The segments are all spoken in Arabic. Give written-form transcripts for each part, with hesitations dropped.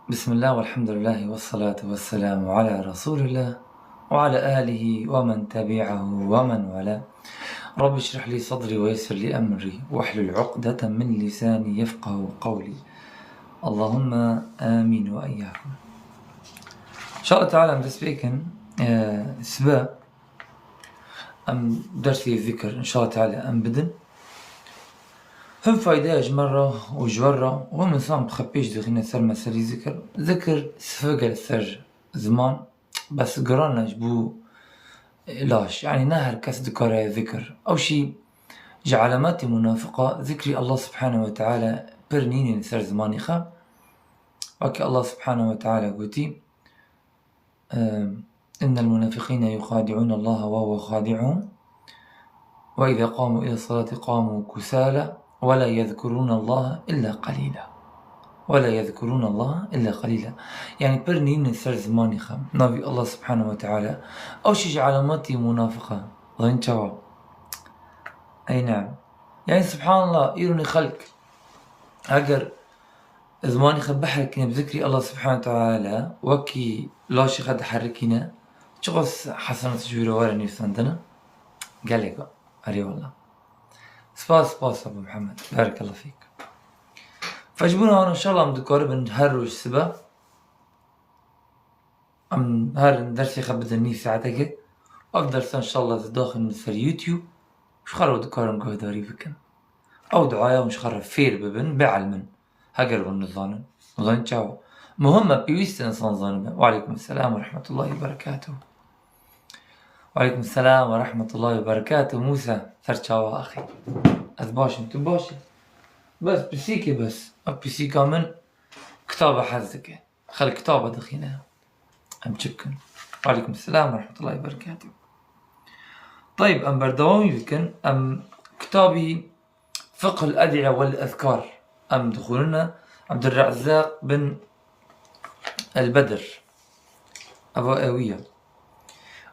بسم الله والحمد لله والصلاة والسلام على رسول الله وعلى آله ومن تبعه ومن والاه. رب اشرح لي صدري ويسر لي أمري واحلل عقدة من لساني يفقه قولي. اللهم آمين وإياكم. إن شاء الله تعالى this weekend سباق درسي الذكر إن شاء الله تعالى بدن هم فايداج مرة وجورة وهم إنسان بخبيش دخلنا سر مسألة ذكر سفقر الثرج زمان بس قرانا جبو لاش يعني نهر كاس ذكر ذكر أو شي جعلامات منافقة ذكري الله سبحانه وتعالى برنيني سر زماني خا وكي الله سبحانه وتعالى قوتي إن المنافقين يخادعون الله وهو خادعهم وإذا قاموا إلى الصلاة قاموا كسالى ولا يذكرون الله إلا قليلا يعني برنين سر زماني خام نبي الله سبحانه وتعالى أو شي علاماتي منافقة ظن شوا أي نعم يعني سبحان الله يروني خلق أجر زماني خد بحركنا بذكري الله سبحانه وتعالى وكي لا شي خد حركنا شغص حسنة جويرة ورا نيساندنا قال لك أري والله سباس أبو محمد بارك الله فيك. فجبونا هون إن شاء الله مدكور بنهروج سبا هار درسي خبز الني ساعتك وأقدر إن شاء الله تداخل من يوتيوب مش خرب دكور نقول داري بكن أو دعاية مش خرب فير ببن بعلمن هقرب النظام نظام تشاو مهمة بيوست إنسان ظالم. وعليكم السلام ورحمة الله وبركاته. وعليكم السلام ورحمة الله وبركاته. موسى ثرتشاوا أخي أذباش أنت باشي بس بسيكي بس بسيكا من كتابة حزك خلي كتابة دخينة أم شكن. وعليكم السلام ورحمة الله وبركاته. طيب أم بردوامي بكن أم كتابي فقه الأدعية والأذكار أم دخولنا عبد الرزاق بن البدر أبو أوية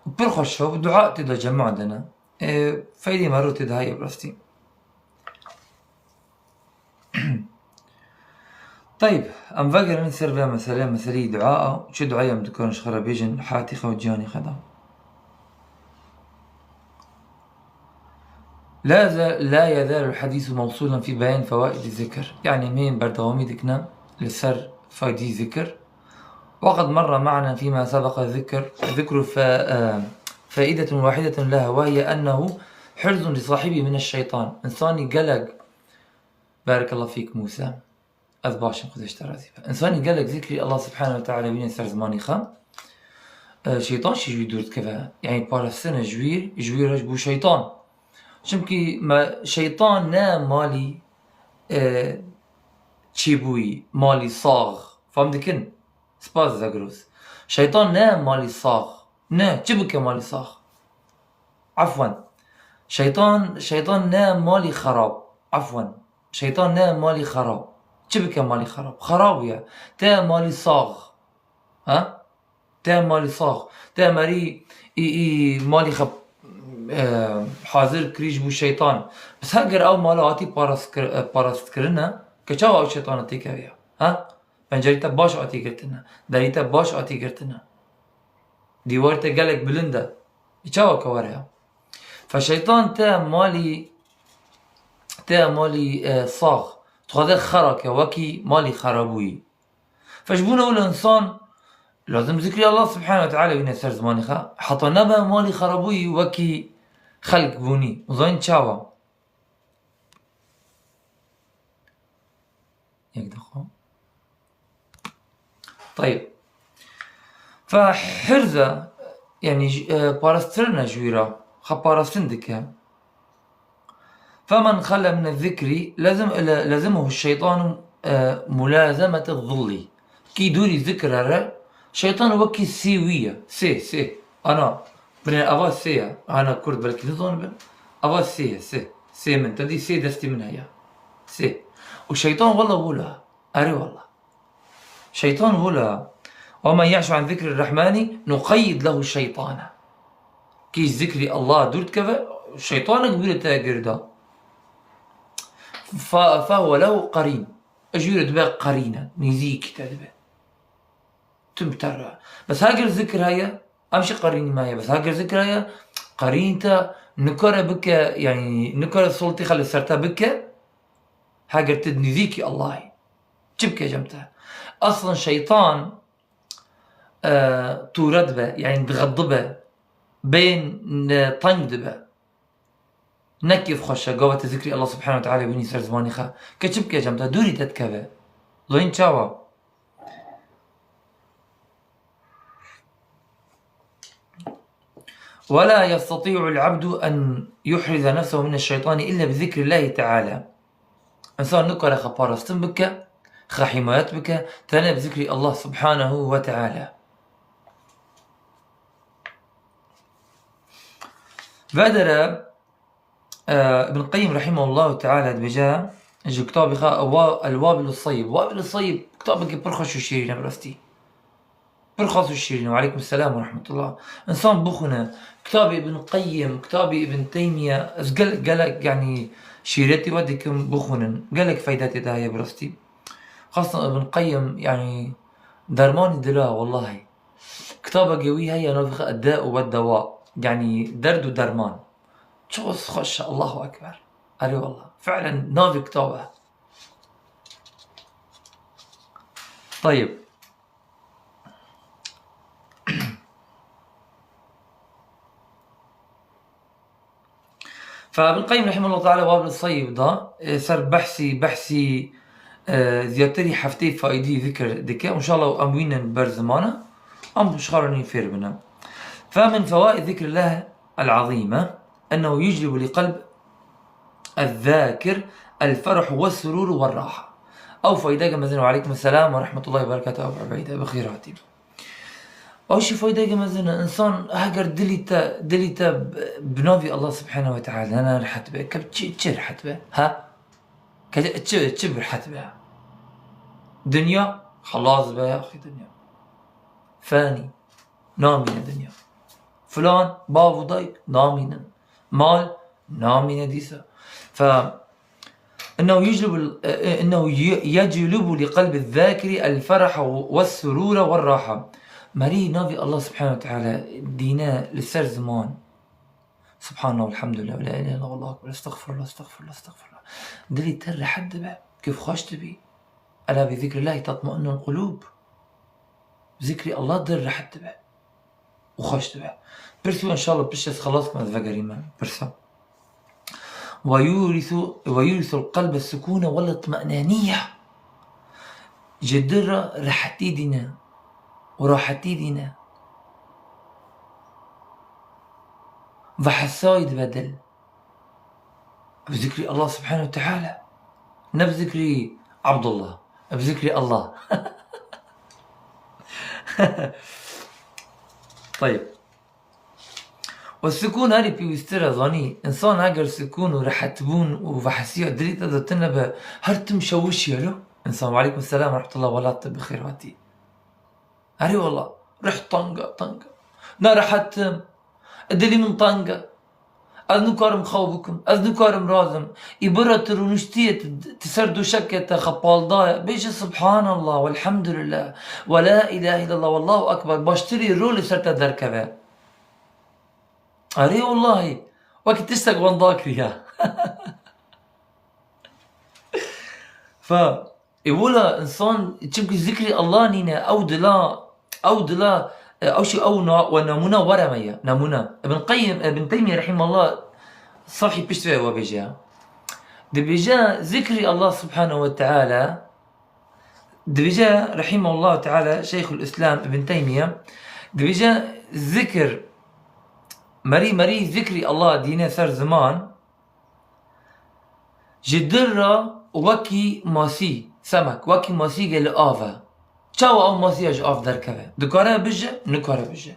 برخش هو دعاء تدا جمع عندنا فايدي مرة تدا هاي برستي. طيب أم فاقر نسير بها مسألة دعاء شو دعاء مدكون شخرا بيجن حاتي خوجاني خدا لا يزال الحديث موصولا في بيان فوائد الذكر يعني مين بردوامي دكنا لسر فايدي ذكر. وقد مر معنا فيما سبق ذكر فائدة واحدة لها وهي أنه حرز لصاحبه من الشيطان. إنساني قلق بارك الله فيك موسى أذباشن خذش ترازي إنساني قلق ذكري الله سبحانه وتعالى بين سر زماني خام شيطان شي جوي دورت كذا يعني بارسنة جوير بو شيطان شمكي ما شيطان نا مالي تشيبوي مالي صاغ فهمتكن سباس زاغروس شيطان نا مالي صاغ نا تشبك مالي صاغ عفوا شيطان نا مالي خراب عفوا شيطان نا مالي خراب تشبك مالي خراب يا تا مالي صاغ ها تا مالي صاغ تا مري مالي خب حاضر كريج بو الشيطان بس هاجر او مالاتي باراستكرنا كچاو او شيطان تيكاويا ها پنجريتا باش آتی گرتنا دریتا باش آتی گرتنا دیوارتا گلک بلنده چاو كوارها فالشيطان تا مالي صاغ تخاذر خرك وكي مالي خرابوي فجبونا الانسان لازم ذكر الله سبحانه وتعالى بين سر زماني خا حتى نبا مالي خرابوي وكي خلق بوني وزين تشاوا يقدخو. طيب فحرزة يعني باراسترنا جويرة خبارستندك فمن خلى من الذكر لازمه الشيطان ملازمة الظل كي دوري ذكر شيطان وكي سيوية سي أنا من أفاس سي أنا كرد بلكي نظن بل أفاس سي من تدي سي دستي منها يا سي والشيطان والله بولا أري والله شيطان بولا ومن يعش عن ذكر الرحمن نقيد له الشيطان كي ذكري الله دورت كذا الشيطان قبل تاجر ده فهو له قرين أجير دبا قرينا نزيك تدبا تمترع. بس هاجر ذكر هيا امشي قريني معي، بس هاجر ذكر هيا قرينتا نكرة بك، يعني نكرة سلطي خلي سرتا بك هاجر تدني ذيكي الله تبكي جمتها. اصلا شيطان تورد به يعني تغضبه بين طنجدبه نكيف خشة قوة ذكري الله سبحانه وتعالى بني سر زماني خا كتبكي جمتها دوري تتكبه لوين تشاوا. ولا يستطيع العبد أن يحرز نفسه من الشيطان إلا بذكر الله تعالى. إنسان نكره خبارستن بك خحمايات بك تنا بذكر الله سبحانه وتعالى. بادر ابن القيم رحمه الله تعالى بجاء جو كتاب الوابل الصيب. وابل الصيب كتابك برخص الشيرين برستي برخص الشيرين. وعليكم السلام ورحمة الله. إنسان بخنا كتاب ابن القيم كتاب ابن تيمية قالك يعني شيرتي وديكم بخنا قالك فايداتي ده يا برستي. خاصة ابن القيم يعني درماني دلا والله كتابة قوية هي نفخ الداء والدواء يعني درد ودرمان شو خش الله أكبر. أري والله فعلا نافي كتابة. طيب فابن القيم رحمه الله تعالى وابن الصيب ده صار بحثي زيادتري حفتي فايدي ذكر دكا وإن شاء الله أموين برزمانة أم بشخارني فير بنا. فمن فوائد ذكر الله العظيمة أنه يجلب لقلب الذاكر الفرح والسرور والراحة. أو فايدة مثلا وعليكم السلام ورحمة الله وبركاته أبو عبيدة بخيراتي. أو شي فايدة مثلا إنسان هاجر دليتا بنوفي الله سبحانه وتعالى أنا رحت به كبتشي رحت به ها كتشي رحت به دنيا خلاص بقى يا أخي دنيا فاني نامينا دنيا فلان بابو ضيق نامينا مال نامينا ديسا. إنه يجلب لقلب الذاكر الفرح والسرور والراحة. مري نبي الله سبحانه وتعالى دينا لسر زمان سبحان الله والحمد لله ولا إله إلا الله والله أكبر استغفر الله استغفر الله استغفر الله دلي تر حد بقى كيف خشت بي ألا بذكر الله تطمئن القلوب. ذكري الله در حد بقى وخشت بقى برسو إن شاء الله بشيس خلاص كما تفكري ما برسو. ويورث القلب السكون والاطمئنانية. جدرة رحتي دينا وراحتي دينا وحسايد بدل بذكري الله سبحانه وتعالى نبذكري عبد الله بذكري الله. طيب والسكون هاري بيسترى ظني إنسان هاجر سكون ورحتبون وفحسيه دريت هذا تنبه هرتم شوش يلو إنسان. وعليكم السلام ورحمة الله وبركاته بخيراتي. هاري والله رحت طنقة نا رحتم ادلي من طنقة أذنو كارم خوبكم أذنو كارم رازم إبرة رونشتية تسردو شكة خبال ضايع بيجي سبحان الله والحمد لله ولا إله إلا الله والله أكبر باشتري رولي سرت دركبه. أري والله وقت تشتاق وانضاكريها. يقولها إنسان تشبك ذكري الله نينا أو دلا أو شيء أو ونمونا ورمية نمونا. ابن تيمية رحمه الله صاحي بيشتوى وبيجا دبيجا ذكري الله سبحانه وتعالى دبيجا رحمه الله تعالى شيخ الإسلام ابن تيمية دبيجا ذكر مري ذكري الله دينا سر زمان جدرة وكي ماسي سمك وكي ماسي قال آفا شاو أو ماسي أج آف دركبه دكاره بجه نكاره بجه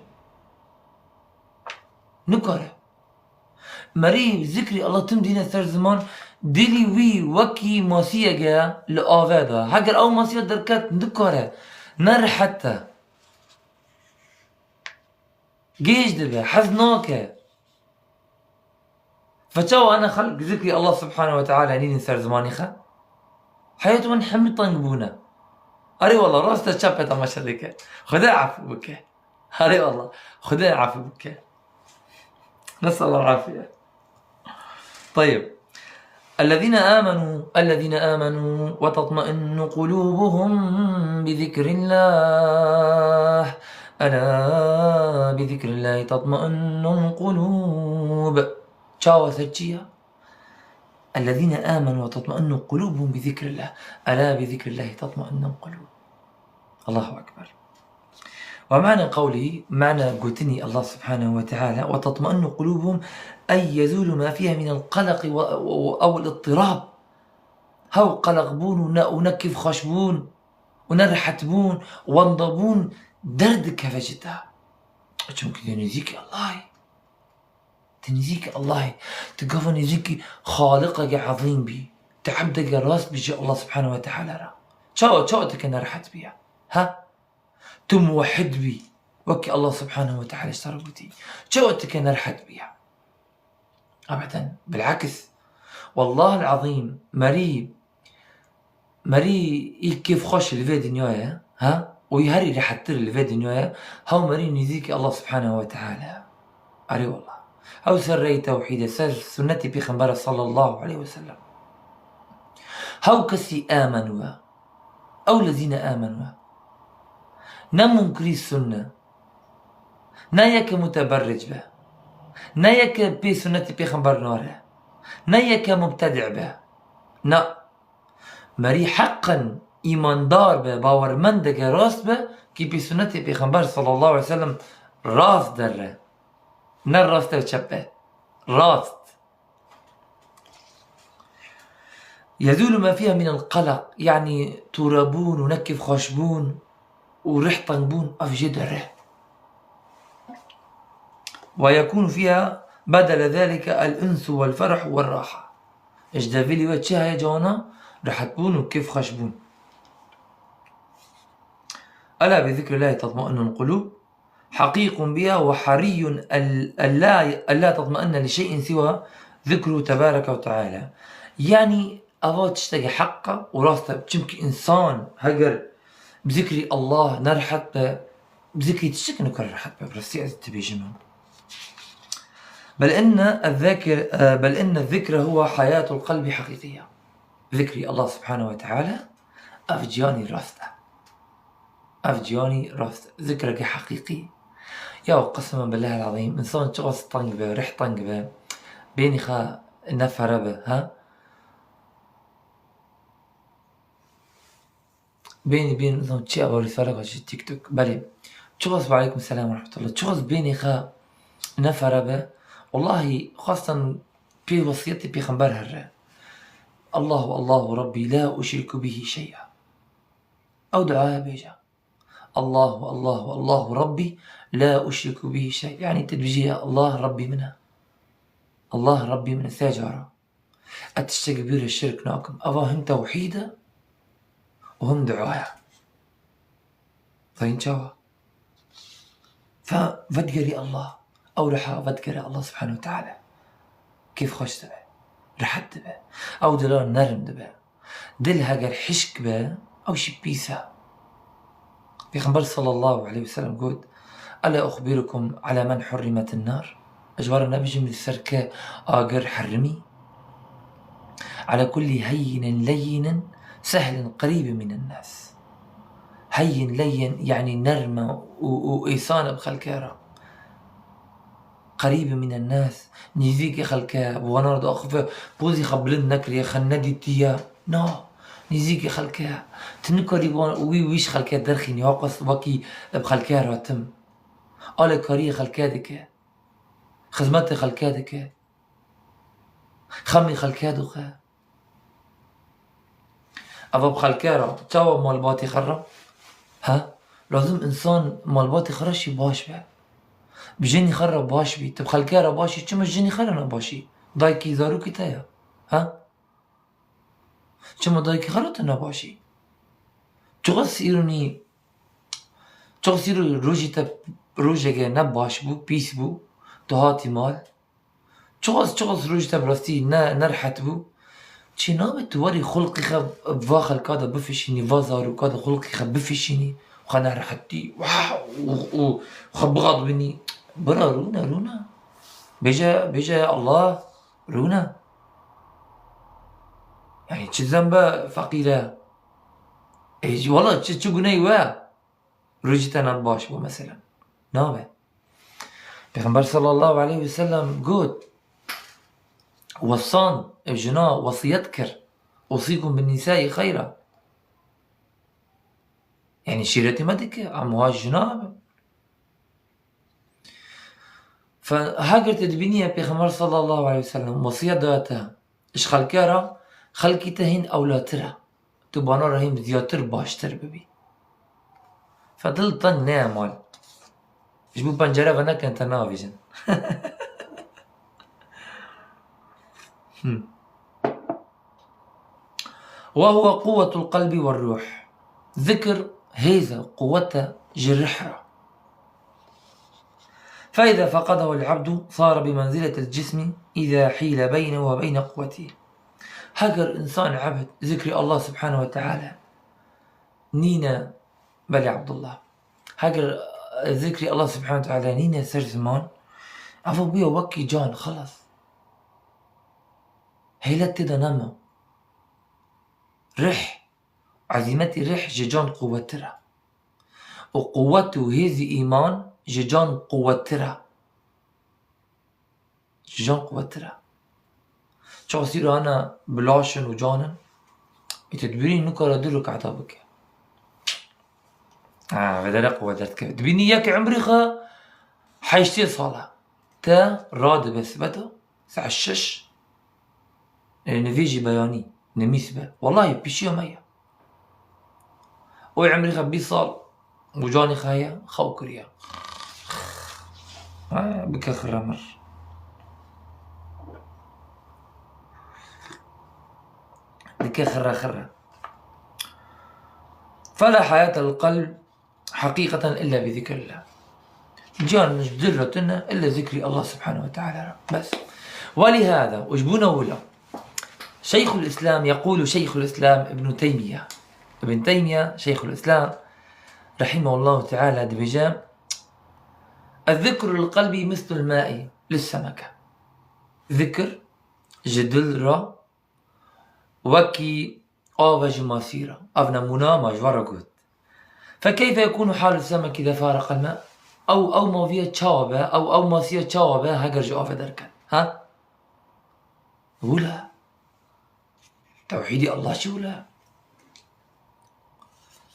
نكاره مري ذكري الله تم دينا سر زمان دلي وي وكي ماسي قال لآفا دا هاجر أو ماسي دركت نكاره نر حتى جيش دبه حزناك. فتشاو أنا خلق ذكري الله سبحانه وتعالى نين سر زماني خا حياته من حمي طنقبونا اري والله راسته شبت ما شريكه خذها عفو بك. اري والله خذها عفو بك. نسأل الله العافية. طيب الذين آمنوا وتطمئن قلوبهم بذكر الله ألا بذكر الله تطمئن القلوب. تشاو سجيا الذين آمنوا وتطمئن قلوبهم بذكر الله ألا بذكر الله تطمئن القلوب. الله أكبر. ومعنى قوله معنى قلتني الله سبحانه وتعالى وتطمئن قلوبهم أي يزول ما فيها من القلق أو الاضطراب. هاو قلق بون ونكف خشبون ونرحتبون وانضبون دردك فجدا. أجمك تنزيك الله تقف نزيك خالقك عظيم بي تعبدك راس بيجي الله سبحانه وتعالى را شاو تكنا رحت بيها ها تموحد بي وكي الله سبحانه وتعالى اشتربتي شاو تكنا رحت بيها أبدا بالعكس. والله العظيم مري كيف خوش الفي دنيايا ها ويهري رحتر الفي دنيايا هاو مري نزيك الله سبحانه وتعالى. أري والله أو سري توحيد سر سنتي بخنبر صلى الله عليه وسلم. هاو كسي آمنوا أو الذين آمنوا نمون كري السنة نايك متبرج به نايك بي سنتي بخنبر نوره نايك مبتدع به نا مري حقا إيمان دار به باور مندك راست به كي بي سنتي بخنبر صلى الله عليه وسلم راست دره نر راست وشبه راست. يزول ما فيها من القلق يعني ترابون ونكف خشبون وريح طنبون أفجد الريح ويكون فيها بدل ذلك الأنس والفرح والراحة. إيش دافيلي واتشيها يا جوانا رحتبون وكيف خشبون. ألا بذكر الله تطمئن القلوب حقيق بها وحري ألا تطمئن لشيء سوى ذكره تبارك وتعالى. يعني أبغى تشتاق حقه وراسته بتشمك إنسان هجر بذكر الله نرحت بذكر تشتاق نكرر رحت برسي تبي جنون. بل إن الذكر هو حياة القلب حقيقية. ذكري الله سبحانه وتعالى أفجاني راسته ذكرك حقيقي. يا قسما بالله العظيم إنسان شغص طنقبه ريح طنقبه بيني خا نفر به ها بين إنسان شيء أبغى رسالة على التيك توك بالي شغص وعليكم السلام ورحمة الله شغص بيني خا نفر به والله خاصة في وصيتي في خنبر هره الله ربي لا أشرك به شيئا أو دعاء بيجا الله ربي لا أشرك به شيء يعني تدبيجيها الله ربي من الساجارة أتشتكبير الشرك ناكم أفاهم توحيدا وهم دعايا فإن شاء ففدقري الله أو رحا فدقري الله سبحانه وتعالى كيف خوش دبه رحت دبه أو دلان نرم دبه دل هاجر حشك به أو شبيسا. في خبر صلى الله عليه وسلم قد ألا أخبركم على من حرمت النار أجبر النبي جمل السركة آجر حرمي على كل هين لين سهل قريب من الناس. هين لين يعني نرمة وإيصانة بخلكارة قريب من الناس نيزيك خلكا بوانارد أخفى بوزي خبلن نكري خندي تيا نيزيك خلكا تنكري ويش خلكا درخين يوقص وكي بخلكا راتم على كاري خلكا دك خدمات خلكا دك خمي خلكا دخا أبا بخلكا را تاو مالباتي خرب ها لازم إنسان مالباتي خرشي باش به بجني خرب باش بي تب خلكا را باشي چما جني خرنا باشي دايكي زارو كي تايا ها چما دايكي خرط نباشي چغس سيرو روجي تب روجه نباش بو بيس بو تهاتي مال چغس روجي تب راستی نرحت بو چی نابد تو وری خلقی خب بواخل کادا بفشینی وازارو کادا خلقی خب بفشینی وخنا راحتي واو وخب بغض بني برا رونا بيجا الله رونا يعني چه ذنبه فقيرة ايجي والله چه گناهی وا رجتنا باش بو مثلا نابه پیغمبر صلى الله عليه وسلم قلت وصان ابجنا وصيت كر أوصيكم بالنساء خيرا يعني شيرتي مدك عموها جناب فهاجر تدبينية بيغمبر صلى الله عليه وسلم وصية داتا إش خلكارا خلكي تهين أولاترا تبانا رهيم زياتر باشتر ببي فدل طن نعمال إش بو بنجرة غنا كانت نافيجن وهو قوة القلب والروح ذكر هذا قوته جرحرة فإذا فقده العبد صار بمنزلة الجسم إذا حيل بينه وبين قوته هاجر إنسان عبد ذكر الله سبحانه وتعالى نينا بلي عبد الله هاجر ذكر الله سبحانه وتعالى نينا سر زمان عفو بيه وكي جان خلص هيلت تدا نما رح عزيمتي رح ججان قوترا وقوته هذه إيمان ججان قوترا شو أصير أنا بلاشن وجانا يتدبرين نكرة درك عتابك بدل قوة درتك تبيني إياك عمري حيشتي صالة تا راد بس بدا ساعة الشش نفيجي بياني نميسبة والله بيشي مية وي عمري خبي صال وجاني خايا خاو كريا بك خرمر بك خرة فلا حياة القلب حقيقة إلا بذكر الله جان مش درتنا إلا ذكر الله سبحانه وتعالى بس ولهذا وجبونا ولا شيخ الإسلام يقول شيخ الإسلام ابن تيمية شيخ الإسلام رحمه الله تعالى دبجام الذكر للقلب مثل الماء للسمكة ذكر جدل را وكي آوج ماسيرة أبنى منا مجورة قد فكيف يكون حال السمك إذا فارق الماء أو ما فيها تشاوبة أو ما فيها تشاوبة هاجر جوافة دركن ها ولا توحيدي الله شو لا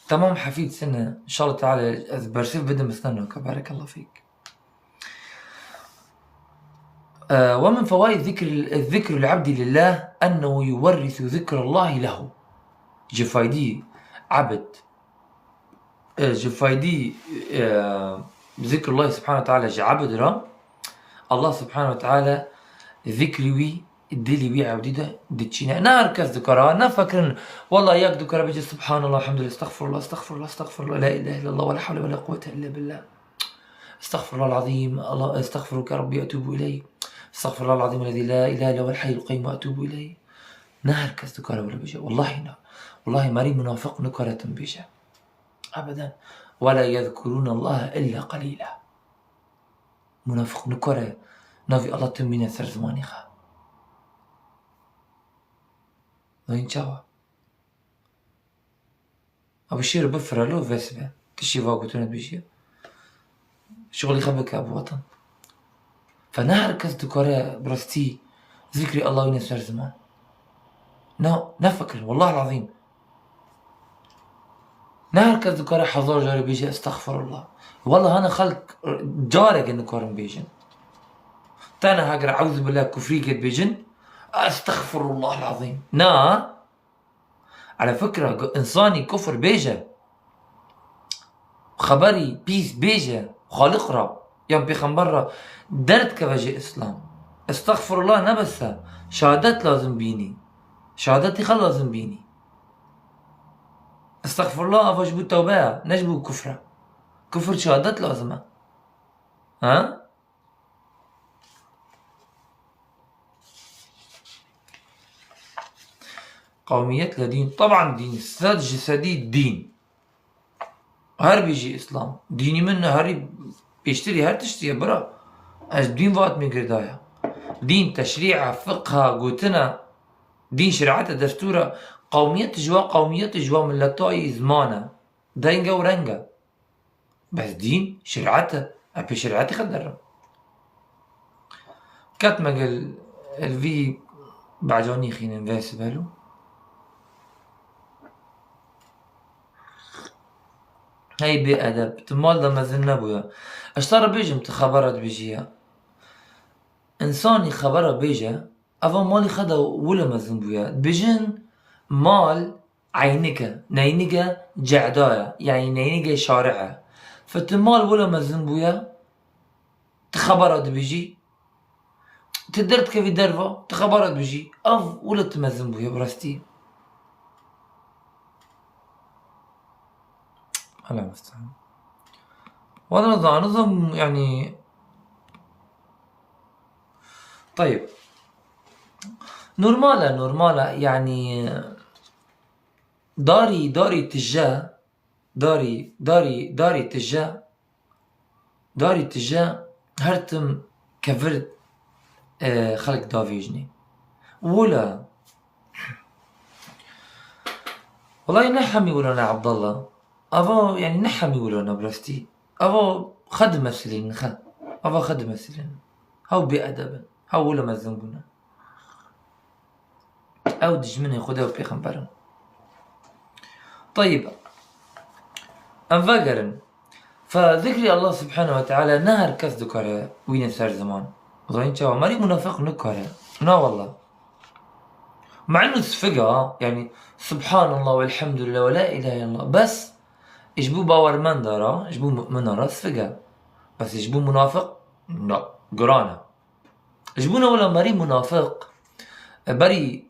تمام حفيد سنة إن شاء الله تعالى برسيف بدي مستنوك بارك الله فيك ومن فوائد الذكر العبد لله أنه يورث ذكر الله له جفايدي عبد جفايدي ذكر الله سبحانه وتعالى جعبد را الله سبحانه وتعالى ذكري الدلي بي عبدي ده دتشينا ناركز ذكرها نفكرن والله ياك ذكر بيجي سبحان الله الحمد لله استغفر الله لا اله الا الله ولا حول ولا قوه الا بالله استغفر الله العظيم الله استغفرك ربي اتوب اليه استغفر الله العظيم الذي لا اله الا هو الحي القيوم واتوب اليه ناركز ذكرها ولا بيجي والله ماري منافق نكرة بيجي ابدا ولا يذكرون الله الا قليلا منافق نكرة نافي الله تمينا سر زماني خا وين جوا أبشير بفرة له فاسبة تشي فاقو تونت بيشي شغلي خبك أبو وطن فنهر كز دكورة برستي ذكري الله ينسر زمان نفكر والله العظيم نهر كز دكورة حضور جاري بيجي استغفر الله والله أنا خلق جارك إن كورن بيجن تانا هاجر أعوذ بالله كفريك بيجن استغفر الله العظيم على فكرة إنساني كفر بيجا خبري بيس بيجا خالق را يوم بيخنبر درد كفاجي إسلام استغفر الله نبسا شهادات لازم بيني شهادتي خل لازم بيني استغفر الله أفاجبو التوبة نجبو كفر شهادات لازمة ها قوميات لدين، طبعا دين الساد جسدي الدين هر بيجي إسلام ديني منه هري بيشتري هر تشتري برا اش دين وقت ميقردايا دين تشريع فقه قوتنا دين شريعته دستوره قوميات جوا ملتاي زمانه دينجا ورنجا بس دين شريعته ابي شريعتي خدر كات مقل الفي بعجوني خين انفاس بالو هاي بأدب تمال دا مازن نبويا اشترى بيجم تخبرت بيجيها انساني خبره بيجا افا مالي خدا ولا مازن بويا بيجن مال عينك نينك جعدايا يعني نينك شارعه فتمال ولا مازن بويا تخبرت بيجي تدرت كيف درفا تخبرت بيجي اف ولا تمازن بويا براستي الله المستعان وهذا نظام يعني طيب نورمالة يعني داري تجاه هرتم كفرت خلق دافيجني ولا والله نحمي ولا عبد الله افا يعني نحمي ولا برستي افا خدمة سلين افا خدمة سلين هاو بأدب هاو ولا مزنبونا او دجمني خدا وبيغمبرن طيب انفقرن فذكري الله سبحانه وتعالى نهر كس دكاره وين صار زمان ظاهرين شو ماري منافق نكره لا والله مع انه سفقه يعني سبحان الله والحمد لله ولا اله الا الله بس يجبو باور مندرة يجبو مؤمنة سفقه بس يجبو منافق لا قرانه يجبونا ولا ماري منافق بري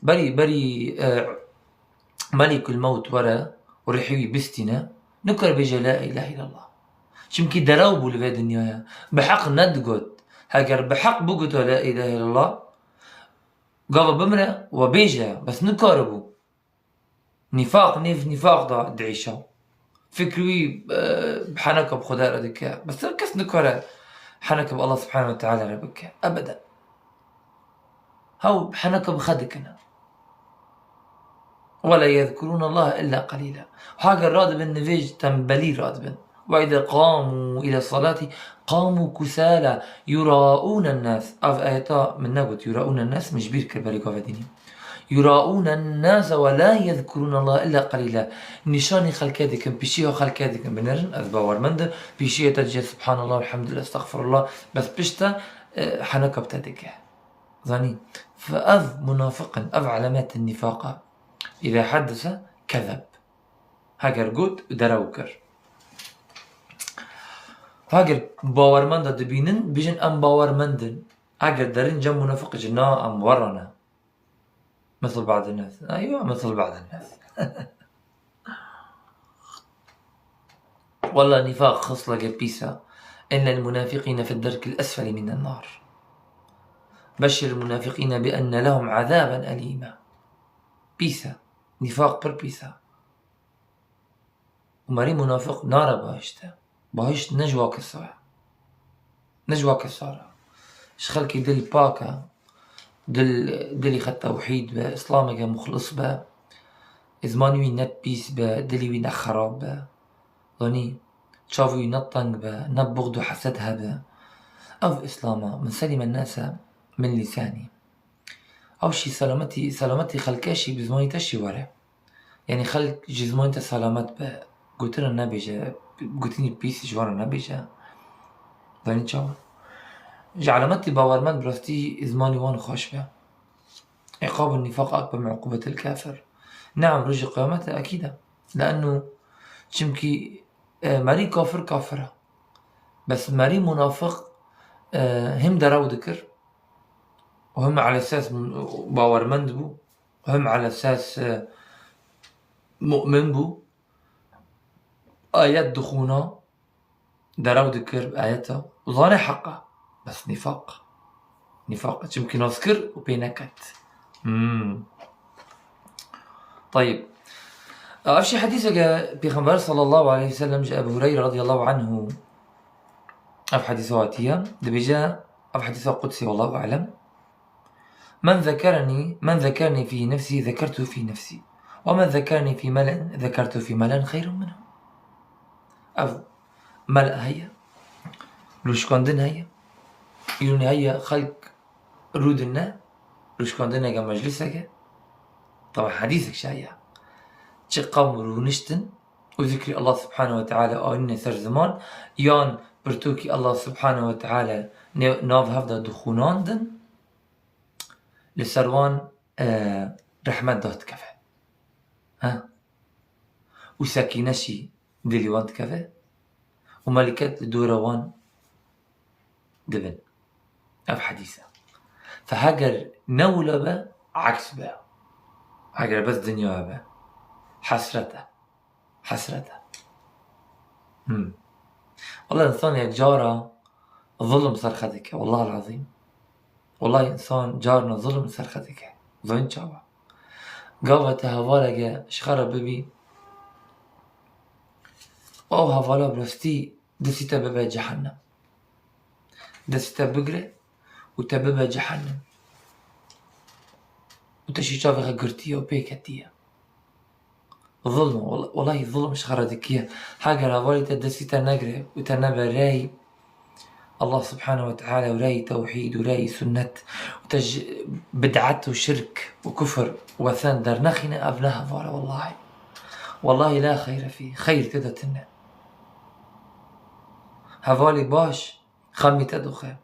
ملك الموت ورا وريحي بستنا نكر بيجي لا اله الا الله شمكي دراوبو لفيد النهاية بحق ندقت هاجر بحق بقتو لا اله الا الله قابا بمرة وبيجا بس نكربو نفاق دا دعيشا فكروي بحنك بخدا ردك بس كس نكره حنك بالله سبحانه وتعالى ربك ابدا هاو بحنك بخدكنا ولا يذكرون الله الا قليلا وهاجر رادب النفيج تنبلي رادبن وإذا قاموا إلى الصلاة قاموا كسالى يراؤون الناس آياتا من نقول يراؤون الناس مش بير كربالي قفديني يراؤون الناس ولا يذكرون الله إلا قليلا نشاني خلكادكم بشيء خلكادكم بنرن أذباور مند بشيء تجي سبحان الله والحمد لله استغفر الله بس بشتا حنك بتدك ظني فأذ منافقا أذ علامات النفاق إذا حدث كذب هاجر قد دروكر هاجر باورمند دبينن بيجن ام باورمندن هاجر دارين جم منافق جنا ام ورنا مثل بعض الناس ايوه مثل بعض الناس والله نفاق خصلة بيسا ان المنافقين في الدرك الاسفل من النار بشر المنافقين بان لهم عذابا اليما بيسا نفاق بر بيسا وماري منافق نار باهشت نجوا كسارة شخلكي دل باكا دلي خد توحيد با اسلامك مخلص با ازماني نت بيس با دلي نت خراب با ظني تشافي نطنق با نبغض حسدها با او اسلاما من سلم الناس من لساني او شي سلامتي خلكاشي بزماني تشي ورا يعني خلق جزماني سلامت با قلت له النبي جا قلتني بيس جوار النبي جا ظني تشاو علامتي باورمند براستي ازماني وان خوش بها عقاب النفاق اكبر من عقوبة الكافر نعم رجع قيامته اكيد لانه شمكي ماري كافرة بس ماري منافق هم دراو ذكر وهم على اساس باورمند بو وهم على اساس مؤمن بو آيات دخونا دراو ذكر بآياتها وظاني حقه بس نفاق يمكن أذكر وبينكت طيب أفشي حديثك بيغمبر صلى الله عليه وسلم جاء أبو هريرة رضي الله عنه أف حديثه واتيا دبجاء أف حديثه قدسي والله أعلم من ذكرني في نفسي ذكرته في نفسي ومن ذكرني في ملأ ذكرته في ملأ خير منه. أف ملأ هيا لوش كندن هيا يوني هيا خلق رودنا لوش كندن هيا مجلسك طبعا حديثك شايع قوم رونشتن وذكر الله سبحانه وتعالى أن سر زمان يان برتوكي الله سبحانه وتعالى ناف هفدا دخوناندن لسروان رحمت داد كفه ها وسكينشي دليوان كفه وملكات دوروان دبن أف حديثة فهاجر نولبة عكس بقى هاجر بس دنيا بقى حسرته والله إنسان يا جارة ظلم صرختك والله العظيم والله إنسان جارنا ظلم صرختك ظن شاوا قاوة هوالا شخرة ببي أو هوالا برستي دسيتا ببا جهنم دسيتا بقرة وتببا جهنم وتشي شافها قرتية وبيكتية ظلم والله ظلم شخرتك حاجة هوالا تدسيتا نقرة وتنبا راي الله سبحانه وتعالى وراي توحيد وراي سنة بدعت وشرك وكفر وثان درنخنا أبناها فارا والله لا خير فيه خير تدتنا هفالي باش خمي تدخل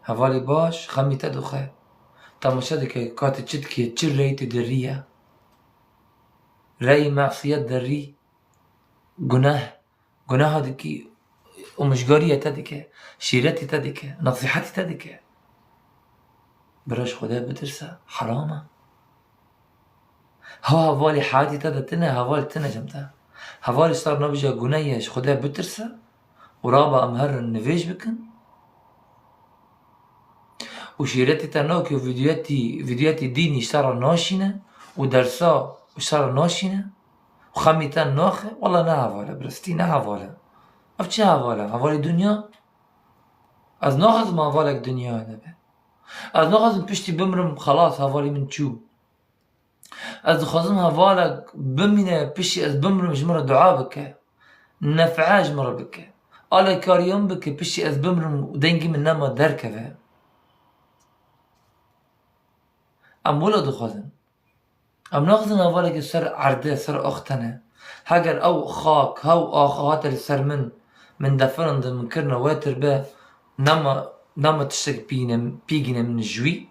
هفالي باش خمي تدخل تمشدك كات تشدكي تشر راي تدرية راي معصية دري جناه هذيكي ومشجارية تدك شيرتي تدك نصيحتي تدك براش خدا بترسى حرامة هوالي حياتي تدتنا هوالي تنا جمتا هوالي صار نبجا جنايش خدا بترسى ورابا أمهر النفيج بكن وشيرتي تنوكي وفيديوهاتي ديني اشترى ناشنة ودرسا اشترى ناشنة وخميتان ناخه والله نهافالا برستي نهافالا أفتش هفالي دنيا از ناخذ ما هفالك دنيا دبه از ناخذ بشتي بمرم خلاص هفالي من شو از خازم هفالك بمينه بشي از بمرم جمرة دعاء بك نفعا جمرة بك على كاريوم بك بشي از بمرم ودنجي من نما دركه ام ولد خازم ام ناخذ هفالك سر عرده سر اختنا هاجر او خاك هاو اخوات السر من دفرند من كرنا واتر به نما تشترك بيجينا من الجوي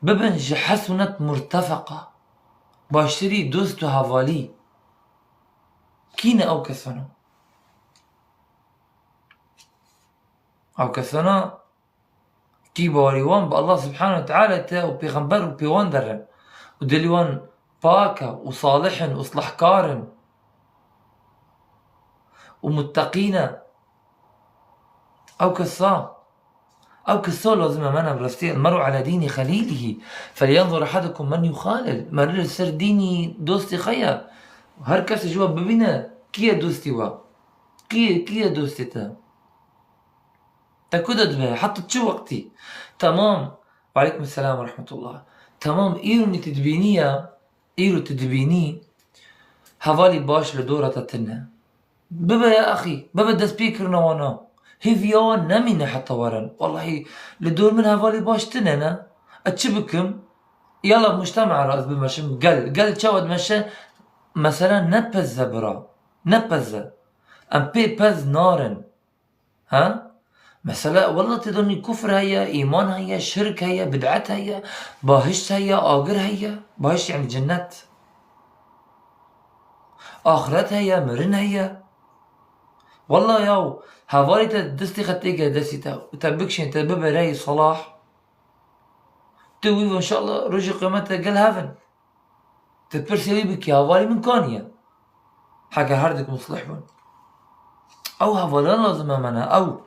ببنج حسنة مرتفقة باشتري دوست هفالي كينا او كسنا كي باريوان بالله سبحانه وتعالى تا وبيغمبر وبيوان درن ودليوان باكا وصالحن وصلح كارن ومتقين أو كسا لازم أمانا برستي المرء على دين خليله فلينظر أحدكم من يخالل مرر سر ديني دوستي خيا هر كس جواب ببينا كيا دوستي كيا دوستي تا كدد بها حطت شو وقتي تمام وعليكم السلام ورحمة الله تمام إيرو تدبيني هفالي باش لدورة تتنا بابا يا أخي بابا دا سبيكر نوانا هيفيان نمينا حتى ورن والله لدور من هفالي باش تننا أتشبكم يلا مجتمع رأس بمشم قل شاود مشا مثلا نبز برا نبز أم بيبز نارن ها مثلا والله تدوني كفر هيا إيمان هيا شرك هيا بدعت هيا باهشت هيا آقر هيا باهشت يعني جنات آخرت هيا مرن هيا والله ياو هفالي تدستي خطيقة دستيتا وتبكشين تبابا راي صلاح تويف ان شاء الله رجي قيمتها قل هافن تبرسلي بك هفالي من كانيا حاجة هردك مصلحون او هفالي لازم امنا او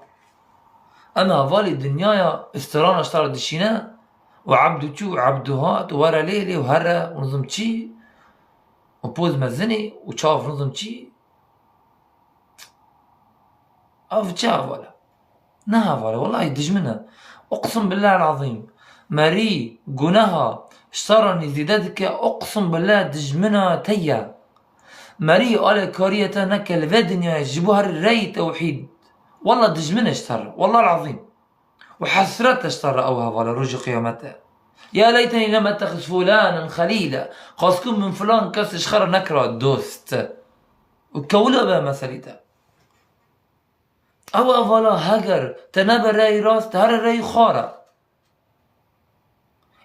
اما هفالي الدنيا استرانا اشترى دشينا وعبدو تشو عبدو هات ورا ليلي وهرا ونظم تشي وبوز مزني وشاف نظم تشي أف تشاف ولا نهاف ولا والله دجمنها أقسم بالله العظيم ماري قناها اشترني زيدتك أقسم بالله دجمنها تيا ماري قال كارية نك الفدنيا يجيبوها الري توحيد والله دجمنها اشترى والله العظيم وحسرت اشترى أوها ولا رجع قيامتها يا ليتني لم اتخذ فلانا خليلا خاصكم من فلان كاس شخر نكرة دوست وكولا بقى مساليتا او افلا هجر تنابا راي راس تهر راي خارا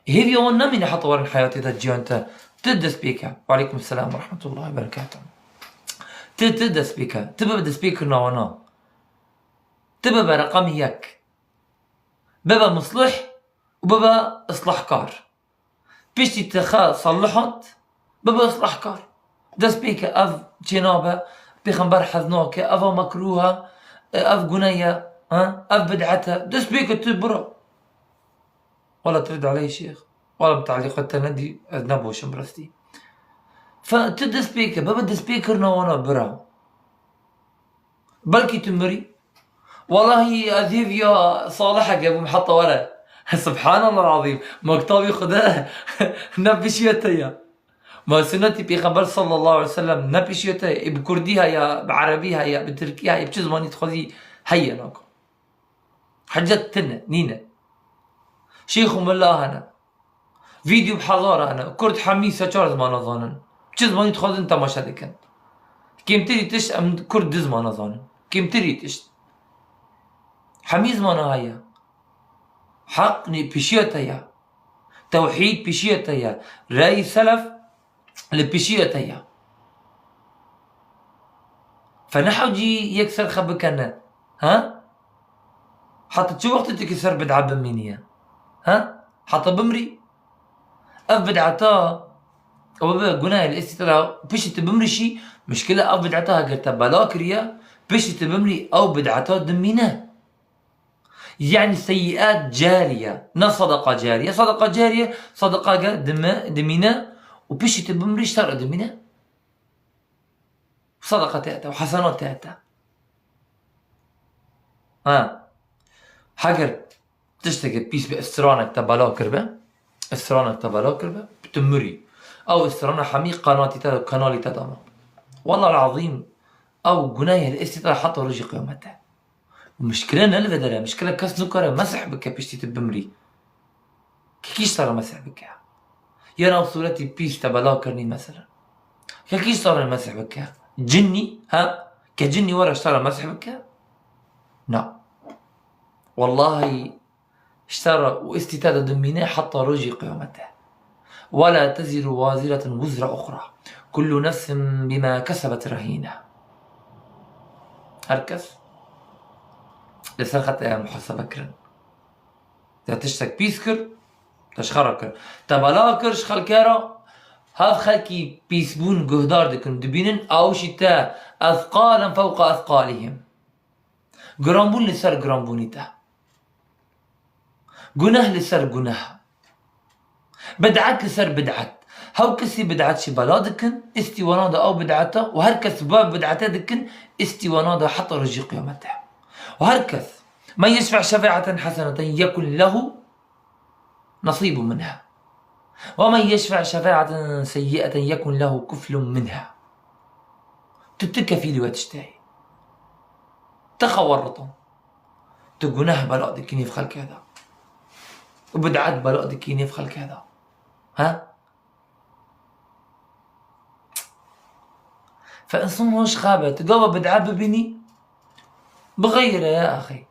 هيفي اون نميني حتى ورن حياتي تجي انت تدس بيكا. وعليكم السلام ورحمة الله وبركاته. تدس بيكا تبقى بدس بيكا نوانا تبقى برقم يك بابا مصلح وبابا اصلاح كار بيشتي تخا صلحت بابا اصلاح كار دس بيكا اف جنابه بيخنبر حذنوك افا مكروها اف قنية اف بدعتها دس بيكا تبرا ولا ترد علي شيخ ولا بتعليقات تندي اذنبو شمبرستي فتدس بيكا بابا دس بيكر نوانا برا بلكي تمري والله اذيب يا صالحك يا ابو محطة ورا سبحان الله العظيم مكتوب خداه نبشيتها يا ما سنتي بيغمبر صلى الله عليه وسلم نبشيتها بكرديها يا بعربيها يا بتركيها يا بتزماني تخذي هيا ناكو حجتنا نينا شيخ ملا انا فيديو بحضارة انا كرد حميسة شارز ما نظانن بتزماني تخذ انت ما شادكن كيم تري تش ام كرد دز ما نظانن كيم تري تش حميز ما نهايا حقني بشيتها توحيد بشيتها راي سلف لبشيتها فنحوجي يكسر خبكنا حتى شو وقت تكسر بدعة بمينيا حتى بمري اف بدعتا وبابا قناي الاستطلاع بشت بمري شي مشكلة اف بدعتا قلت بلاكريا بشت بمري او بدعتا دمينا يعني سيئات جارية نا صدقة جارية صدقة جارية صدقة دمينا وبشت بمري شتر دمينا صدقة تأتى وحسنات تأتى حقر تشتغل بيس باسترانك تبالا كربة استرانك تبالا كربة بتمري او استرانا حمي قناتي تداما والله العظيم او قناية الاستطاعة حتى رجي قيامتها مشكلة نلفدرة مشكلة كاس نكرة مسح بك بيشتي تبمري كيش ترى مسح بك يا صورتي بيس تبالا كرني مثلا كيش صار المسح بك جني كجني ورا اشترى مسح بك لا والله اشترى واستتادة دميناه حتى رجي قيامته ولا تزر وازرة وزر أخرى كل نفس بما كسبت رهينة هركس لسرخت محاسبة كرن تشتك بيسكر تشخركر تبلاكر شخلكارا هاف خلكي بيسبون قهدار دكن دبينن أو شتا أثقالا فوق أثقالهم قرامبون لسر قرامبونيتا قناه لسر قناه بدعت لسر بدعت هاو كسي بدعت شي بلادكن استوانادا أو بدعتا وهركس باب بدعتا دكن استوانادا حتى رجي قيامتها وهركس من يشفع شفاعة حسنة يكن له نصيب منها ومن يشفع شفاعة سيئة يكن له كفل منها تتكفي لي وتشتهي تخورطا تقناه بلاء دكيني في خلق هذا وبدعات بلاء دكيني في خلق هذا فإنسان هوش خابة تقوى بدعات ببيني بغيره يا أخي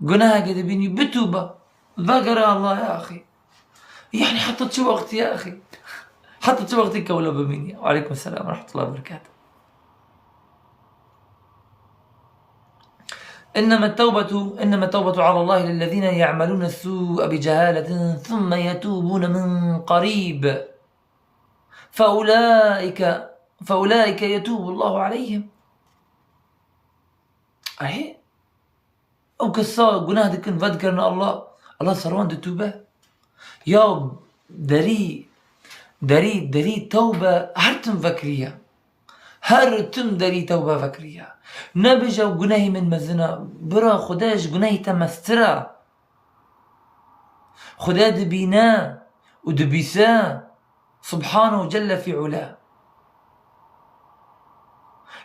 قناها قد بيني بتوبة ذكر الله يا أخي يعني حتى تشو وقت يا أخي حتى تشو وقتك ولا بميني. وعليكم السلام ورحمة الله وبركاته. إنما التوبة على الله للذين يعملون السوء بجهالة ثم يتوبون من قريب فأولئك يتوب الله عليهم. أهي أو كسا قناه دكن فذكرنا الله صروان دتوبة يا دری توبة هرتم فكرية، هرتم دری توبة فكرية، نبجا وجناهي من مزنا برا خداش جناهي تمسترا، خدا دبينا ودبيسا سبحانه جل في علاه.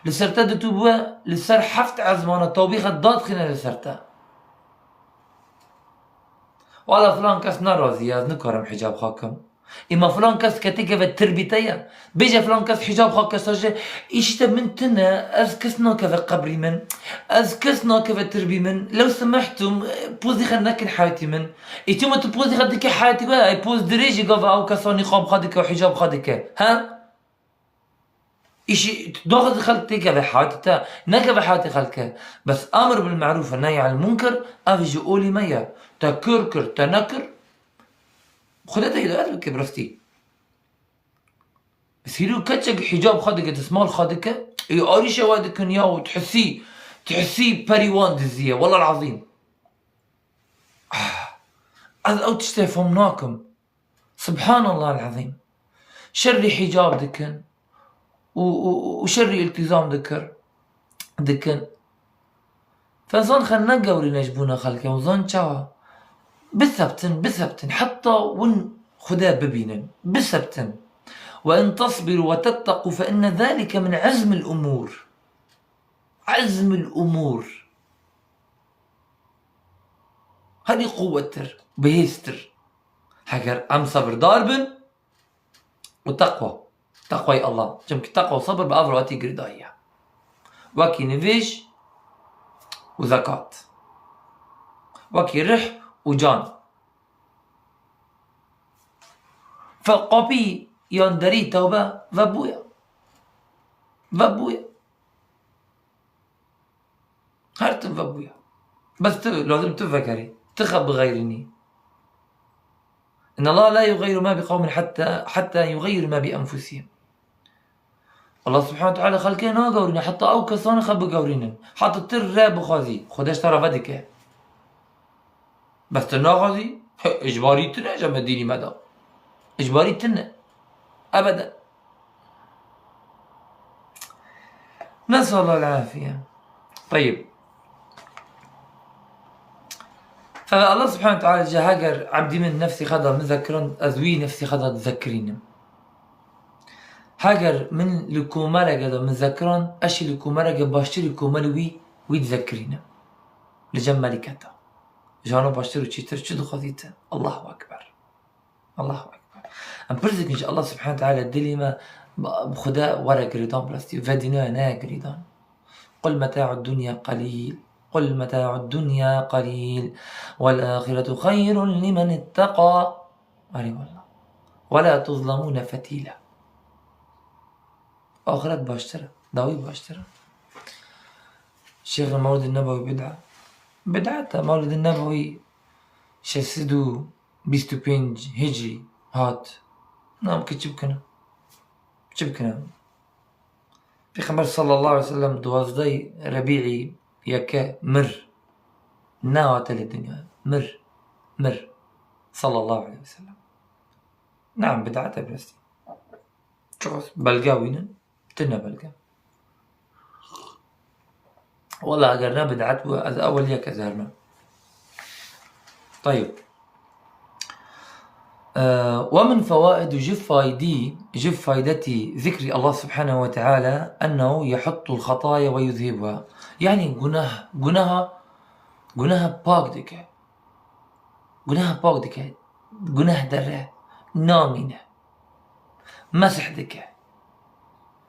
لسرتا دتوبة لسر حفت عزمانة توبيخة داد خينا لسرتا، ولا فلان كاس ناراضي از نكرم حجاب خاكم، اما فلان كاس كتيكة التربيتية بيجا فلان كاس حجاب خاكم ساجة ايش من تنا از كسنا كذا قبري من از كسنا كذا تربي من لو سمحتم بوزي خلناك حياتي من ايتم تبوزي خدك حياتي بقى بوز دريجي قفا او كساني خام خدك وحجاب خدك ها ايش تاخذ خلتك كذا حياتي تا نكذا حياتي خلك بس امر بالمعروف والنهي عن المنكر افجي قولي ميا تكركر تنكر خدتها هدايات بك برفتي بس هيرو كتشك حجاب خدك تسمال خدك يقاري شوادك يا تحسي بريوان دزية والله العظيم او تشتفهمناكم سبحان الله العظيم شري حجاب دكن وشري التزام دكن فزون خلنا قوري نجبونا خلكم وزون شاوا بثبتن حتى ون خدا ببينن بثبتن وإن تصبروا وتتقوا فإن ذلك من عزم الأمور هذه قوتر بهيستر حكر أم صبر داربن تقوى الله جمك تقوى وصبر بأفراتي قردائية وكي نفيش وزكاة وكي رح وجان فقبي يندري توبة وابويا هرتم وابويا بس لازم تفكري تخب غيرني إن الله لا يغير ما بقوم حتى يغير ما بأنفسهم. الله سبحانه وتعالى خلقنا قورنا حتى أو كسان خب قورنا حتى تر بخازي خدش ترى فدك بس تناغازي إجباري تنا جمع ديني مدى إجباري تنا أبدا. نسأل الله العافية. طيب فالله سبحانه وتعالى جهاجر عبدي من نفسي خدا مذكرا أزوي نفسي خدا تذكرين هاجر من لكومالة قدا مذكرا أشي لكومالة باشتري كومالوي ويتذكرين لجمالي كتا جانا باشتري وشيتر شدو خذيته. الله أكبر الله أكبر. أم برزك إن شاء الله سبحانه وتعالى الدليمة بخدا ورا قريدان بلاستي فادنا نا قريدان قل متاع الدنيا قليل قل متاع الدنيا قليل والآخرة خير لمن اتقى والله ولا تظلمون فتيلا. آخرت باشترة داوي باشترة. الشيخ المولد النبوي بدعة مولد النبوي شسدو بيستو بينج هجري هات نعم كتشبكنا في خبر صلى الله عليه وسلم دوازدي ربيعي يكا مر ناوة للدنيا مر صلى الله عليه وسلم. نعم بدعة برستي شوف بلقاوين تنا بلقا والله أقرنا بدعة أول يك أزهرنا. طيب ومن فوائد جف فائدتي ذكر الله سبحانه وتعالى أنه يحط الخطايا ويذهبها. يعني جناها باق دكه جناه دره نامينه مسح دكه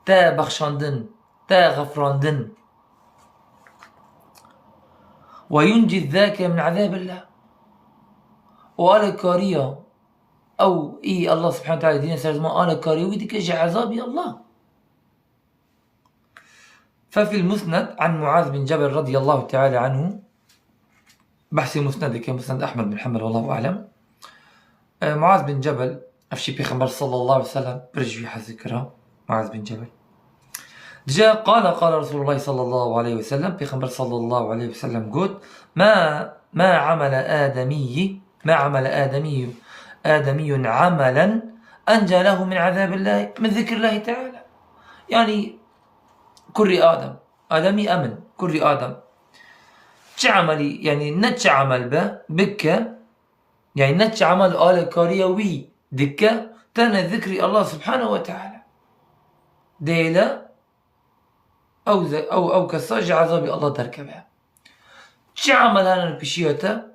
تا بخشاندن تا غفراندن وينجي الذاك من عذاب الله. وقال كاريا أو الله سبحانه وتعالى دينا سرزمان قال كاريا ويدك جاء عذابي الله. ففي المسند عن معاذ بن جبل رضي الله تعالى عنه بحثي مسندك مسند أحمد بن حنبل والله أعلم. معاذ بن جبل أفشي بيخبر صلى الله عليه وسلم برجوي حذكرها. معاذ بن جبل جاء قال رسول الله صلى الله عليه وسلم بيخبر صلى الله عليه وسلم قلت ما عمل آدمي آدمي عملا أنجى له من عذاب الله من ذكر الله تعالى. يعني كل آدم آدمي أمن كل آدم عملي يعني نتش عمل بك يعني نتش عمل آل كاريوي دكة تانا ذكري الله سبحانه وتعالى ديلا أو كساج عذابي الله تركبها عمل هانا بشيوتا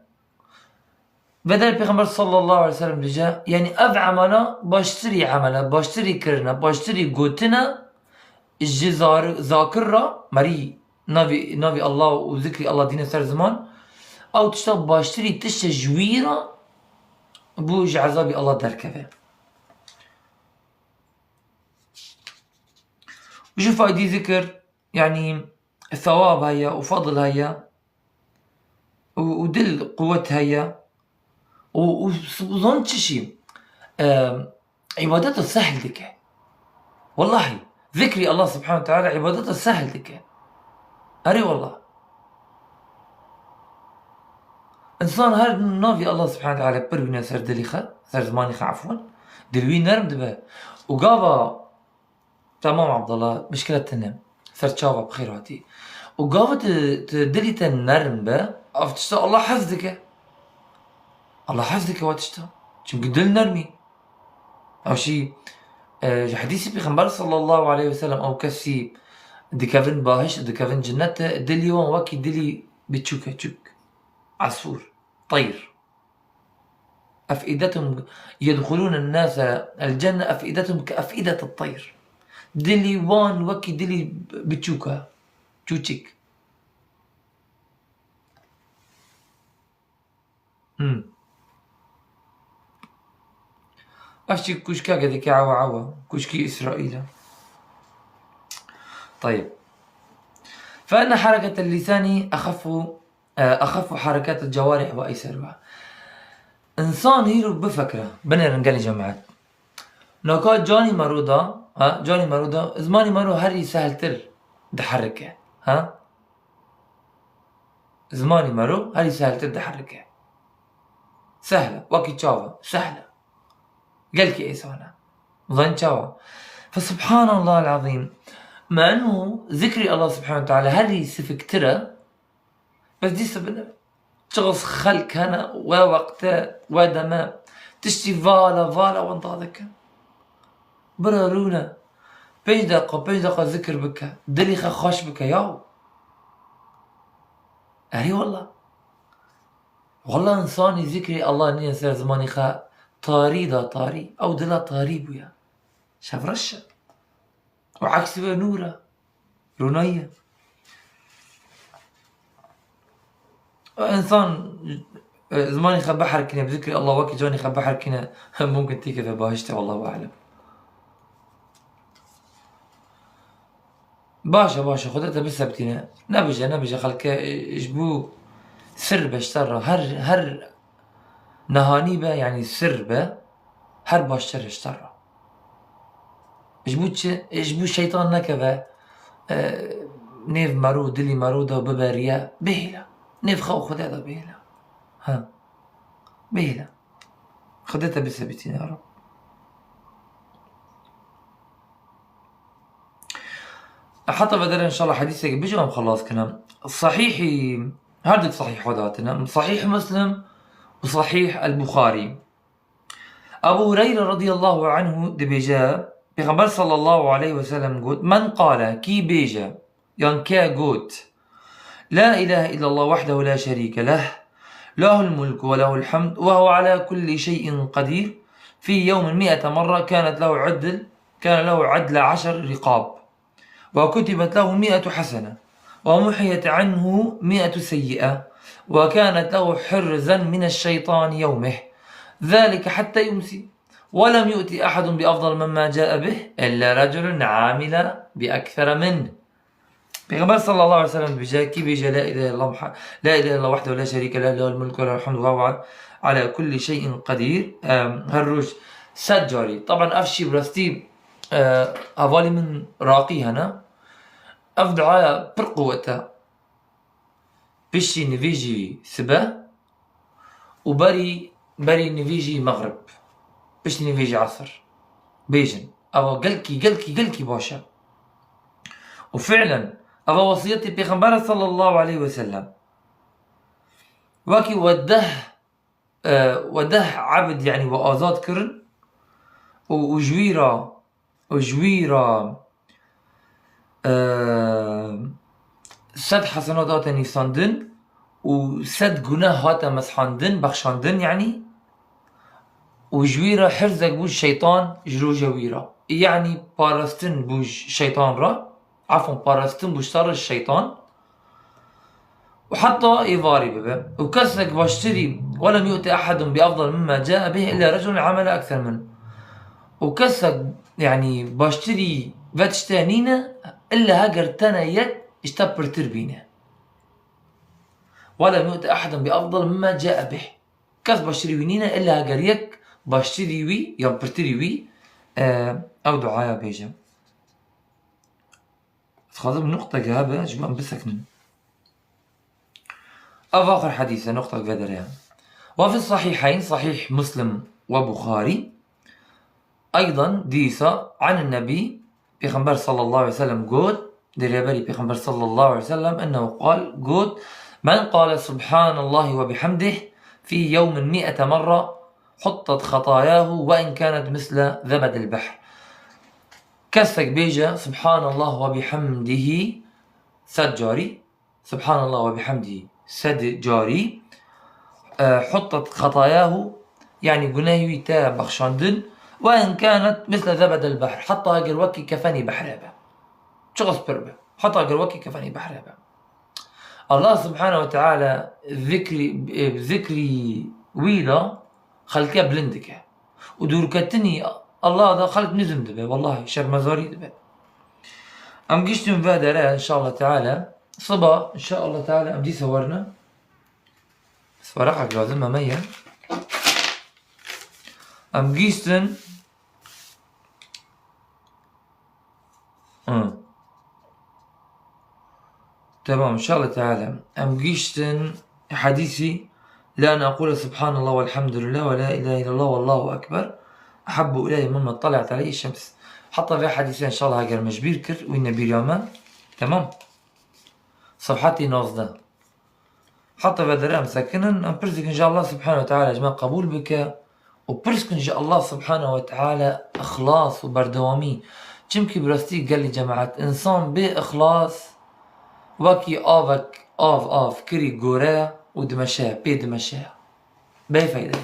بدل پیغمبر صلى الله عليه وسلم لجا يعني أف عملا باشتري عملا باشتري كرنا باشتري قوتنا الجزار ذاكرة مري نافي الله وذكري الله دين سر زمان أو تشتغل باشتري جويرة بوج عذابي الله دركبه. وشو فايدي ذكر يعني الثواب هيا وفضل هيا ودل قوة هيا وظن شيء عبادته سهل دك والله ذكري الله سبحانه وتعالى عبادته سهل دك أري والله إنسان هر نافي الله سبحانه وتعالى بروينا سر دليخة سر زماني عفوا دلوي نرم دبه وقابا تمام عبد الله مشكلة تنم سر تشابه بخيراتي وقابا تدلي تنرم به أفتشتا الله حفظك الله حفظك واتشتا چونك دل نرمي أو شي حديثي بيغمبر صلى الله عليه وسلم أو كسي دكافن باهش دكافن جنة دلي وان واكي دلي بتشوكا تشوك عصفور طير أفئدتهم يدخلون الناس الجنة أفئدتهم كأفئدة الطير دلي وان واكي دلي بتشوكا تشوتشيك أشتي كوشكا كذلك عوا كوشكي إسرائيل. طيب فإن حركة اللسان أخف حركات الجوارح وأيسرها. إنسان هيرو بفكرة بنا رنقالي جماعات نوكات جاني مرودة زماني مرو هري سهل تر دحركه زماني مرو هري سهل تر دحركه سهلة وكي تشاوة سهلة قالك إيسانا ظن تشاوة. فسبحان الله العظيم مع أنه ذكري الله سبحانه وتعالى هري سفك ترى بس دي سبنا شغص خلق هنا ووقت ودما تشتي فالا وانطادك برارونا بيش دقة ذكر بك دليخة خوش بك ياو أهي والله إنساني ذكري الله نين سير زماني خا طاري أو دلا طاري بويا شاف رشة وعكس نورة رونية إنسان زماني خا بحر كنا بذكري الله وكي جاني خا بحر كنا ممكن تيجي في باهشته والله أعلم. باشا خدتها بسبتنا نبجة خلك إجبو سر بشترى هر نهاني با يعني سر با هر باشتر اشترى إجبو الشيطان نكبا نيف مرو دلي مرودة وبباريا بهلا نيف خو خدتها بهلا بهلا خدتها بسبتنا يا رب. حتى بدنا إن شاء الله حديثك بيجي خلاص كنا صحيح هردك صحيح وداتنا صحيح مسلم وصحيح البخاري. أبو هريرة رضي الله عنه دبيجا بيغمبر صلى الله عليه وسلم قلت من قال كي بيجا ينكا قلت لا إله إلا الله وحده لا شريك له له الملك وله الحمد وهو على كل شيء قدير في يوم 100 مرة كان له عدل 10 رقاب وكتبت له 100 حسنة ومحيت عنه 100 سيئة وكانت له حرزا من الشيطان يومه ذلك حتى يمسي ولم يؤتي أحد بأفضل مما جاء به إلا رجل عامل بأكثر منه. بيغمبر صلى الله عليه وسلم بيجا لا إله إلا الله وحده لا شريك له له الملك وله الحمد وهو على كل شيء قدير. هالروج سجاري طبعا أفشي برستي أفالي من راقي هنا أفدعايا برقوة بشي نفيجي سبا وبري نفيجي مغرب بشتني فيجي عصر بيجن أو قلكي باشا. وفعلا أو وصيتي بيغمبر صلى الله عليه وسلم وكي وده عبد يعني وآزاد كرن وجويرة سد حسنات هاتا نيساندن وسد جناه هاتا مسحاندن بخشاندن يعني وجويرة حرزك بوش شيطان جرو جويرة يعني بارستن بوش شيطان عفوا بارستن بوش صار الشيطان وحتى يضاري ببه وكسك باشتري ولم يؤتي أحد بأفضل مما جاء به إلا رجل عمل أكثر منه وكسك يعني باشتري فاتشتانينا إلا هاجرتنا يك اشتبر تربينه ولم يؤتي أحد بأفضل مما جاء به كس باشتري وينينا إلا هاجر يك باشتري وي يوم برتري وي أو دعايا بيجا تخاطب نقطة جابة جمع بسكن آخر حديثة نقطة قدرها. وفي الصحيحين صحيح مسلم وبخاري أيضا ديسة عن النبي بيغمبر صلى الله عليه وسلم قول دريبالي بيغمبر صلى الله عليه وسلم أنه قال قول من قال سبحان الله وبحمده في يوم 100 مرة حطت خطاياه وإن كانت مثل زبد البحر. كسك بيجا سبحان الله وبحمده سد جاري سبحان الله وبحمده سد جاري حطت خطاياه يعني جناهي تا بخشاندن وإن كانت مثل زبد البحر حتى أجر وكي كفاني بحرابة شغص بربة حتى أجر وكي كفاني بحرابة. الله سبحانه وتعالى ذكري ويدا خلقها بلندك ودوركتني الله ده خلق نزم دبه والله شر مزاري دبه أم جيشتم فادرة إن شاء الله تعالى صبا إن شاء الله تعالى أم دي صورنا صراحة لازم مية أم جيشتن تمام إن شاء الله تعالى أم جيشتن حديثي لا أنا أقول سبحان الله والحمد لله ولا إله إلا الله والله أكبر أحب إلي مما طلعت عليه الشمس. حتى في حديثي إن شاء الله هاجر مجبير كر وإن بيرياما تمام صفحتي ناصدة حتى في درام ساكنا أم برزك إن شاء الله سبحانه وتعالى جماعة قبول بك وبرزك إن شاء الله سبحانه وتعالى إخلاص وبردوامي جمكي براستيك قال لي جماعة إنسان بإخلاص وكي آفك آف كري قورا ودمشاه بيدمشاه باي فايدة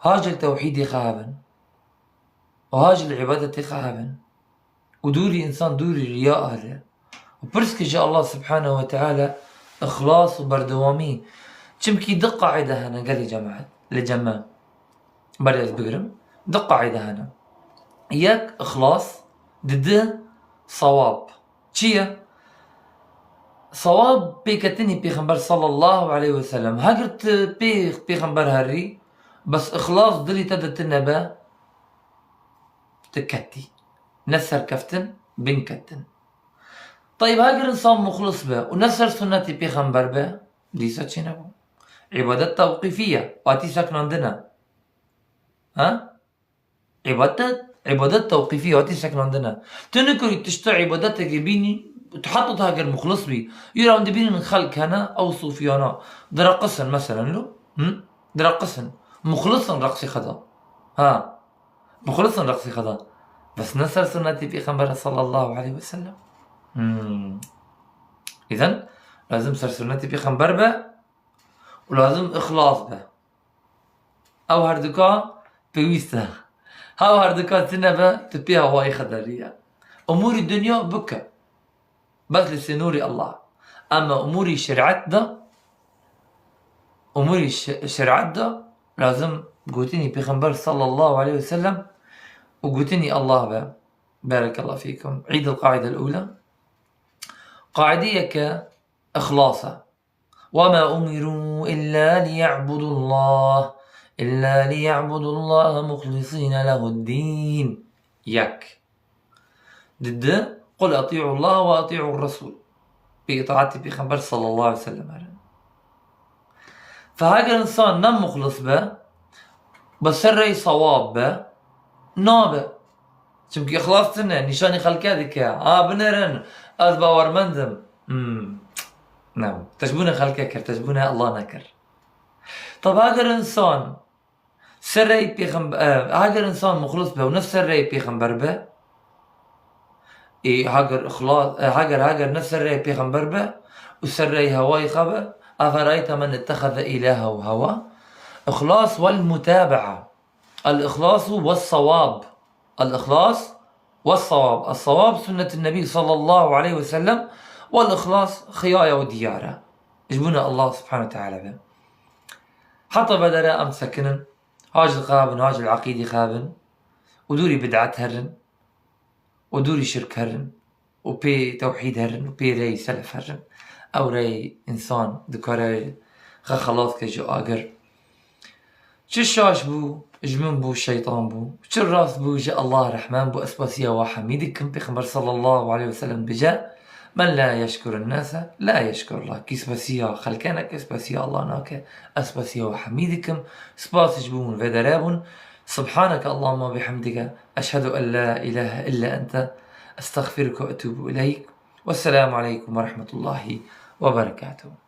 هاج التوحيد خابن وهاج العبادة خابن ودوري إنسان دوري رياء هذا وبرسك إن شاء الله سبحانه وتعالى إخلاص وبردوامي جمكي دق قاعدة هنا قال لي جماعة لجماعة بريز بقرم دق قاعدة هنا إياك إخلاص ضد صواب شيا صواب بيكتني بيغمبر صلى الله عليه وسلم هاجرت بيغمبر هاري بس إخلاص دلي تدت النبا تكتي نسر كفتن بن كتن. طيب هاجر إنسان مخلص به ونسر سنتي بيغمبر به ديسا تشينبو عبادات توقيفية واتي ساكن عندنا عبادات توقيفية واتي ساكن عندنا تنكري تشتري عبادات تجيبيني تحطط هاجر مخلص بي يرى عند بين الخلق هنا أو صوفيانا درقصن مثلا له درقصن مخلصا رقصي خدا مخلصا رقصي خدا بس نسر سنتي في خبر صلى الله عليه وسلم. إذن لازم سر سنتي في خبر به ولازم إخلاص به أو هردكا بويسته هاو هردكا تنبه تبيها واي خدرية أمور الدنيا بكا بس لسنوري الله. أما أموري شرعت ده لازم قوتني بيغمبر صلى الله عليه وسلم وقوتني الله به. بارك الله فيكم. عيد القاعدة الأولى قاعدية كإخلاصة وما أمروا إلا ليعبدوا الله مخلصين له الدين يك ضد قل أطيعوا الله وأطيعوا الرسول بإطاعتي بيغمبر صلى الله عليه وسلم. فهاجر إنسان نم مخلص به بس سري صواب نابه چونکی خلاصتنه نیشانی خلکه دیکه بنرن از باورمندم نو تجبونه خلکه کرد تجبونه الله نکر. طب اگر انسان سري پیغمبر اگر انسان مخلص به و نفس سري پیغمبر به هاگر اخلاص هاگر نفس سري پیغمبر به و سري هواي خبه افرأيت من اتخذ الهه هوا. اخلاص والمتابعه، الاخلاص والصواب، الاخلاص والصواب، الصواب سنة النبي صلى الله عليه وسلم، والإخلاص خيايا وديارة يجبونا الله سبحانه وتعالى به. حتى بدرا أمسكن هاج القابن هاج العقيدة خابن ودوري بدعت هرن ودوري شرك هرن وبي توحيد هرن وبي ري سلف هرن أو ري إنسان دكاري خلاص كجو آقر شاش بو جمن بو الشيطان بو راس بو جاء الله الرحمن بو أسباسيا وحميدكم بخبر صلى الله عليه وسلم بجاء من لا يشكر الناس لا يشكر الله. كسباسيا خلقنا كسباسيا الله ناك أسباسيا وحميدكم سباس جبون فدرابون. سبحانك اللهم وبحمدك أشهد أن لا إله إلا أنت أستغفرك وأتوب إليك. والسلام عليكم ورحمة الله وبركاته.